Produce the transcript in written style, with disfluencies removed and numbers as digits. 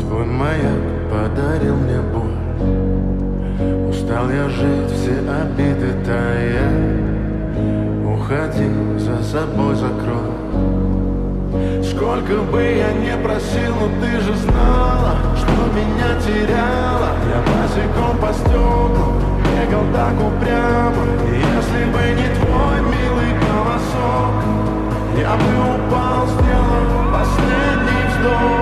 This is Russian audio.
Твой маяк подарил мне боль. Устал я жить, все обиды тая. Уходи, за собой закрой. Сколько бы я не просил, но ты же знала, что меня теряла. Я босиком по стеклам бегал так упрямо. И если бы не твой милый голосок, я бы упал, сделав последний вздох.